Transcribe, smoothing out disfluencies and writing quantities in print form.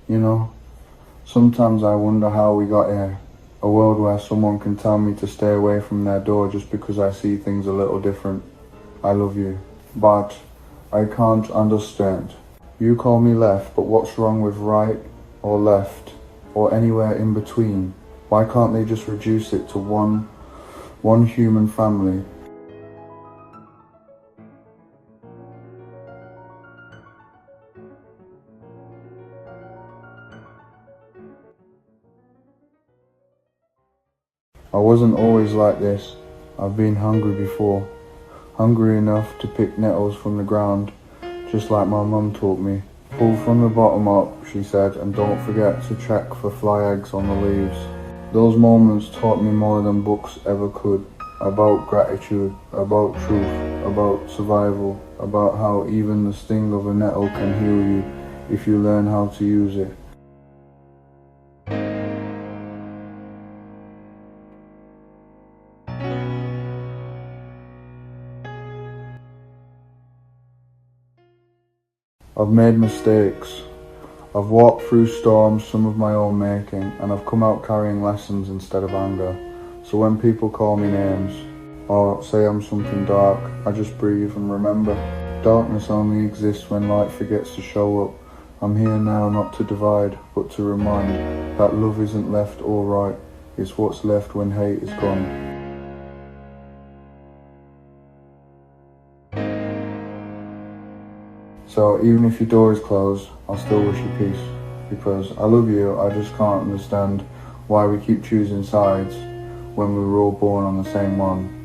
you know? Sometimes I wonder how we got here. A world where someone can tell me to stay away from their door just because I see things a little different. I love you, but I can't understand. You call me left, but what's wrong with right or left or anywhere in between? Why can't they just reduce it to one human family? I wasn't always like this. I've been hungry before. Hungry enough to pick nettles from the ground, just like my mum taught me. Pull from the bottom up, she said, and don't forget to check for fly eggs on the leaves. Those moments taught me more than books ever could. About gratitude, about truth, about survival, about how even the sting of a nettle can heal you if you learn how to use it. I've made mistakes. I've walked through storms, some of my own making, and I've come out carrying lessons instead of anger. So when people call me names, or say I'm something dark, I just breathe and remember. Darkness only exists when light forgets to show up. I'm here now not to divide, but to remind that love isn't left or right, it's what's left when hate is gone. So even if your door is closed, I'll still wish you peace. Because I love you, I just can't understand why we keep choosing sides when we were all born on the same one.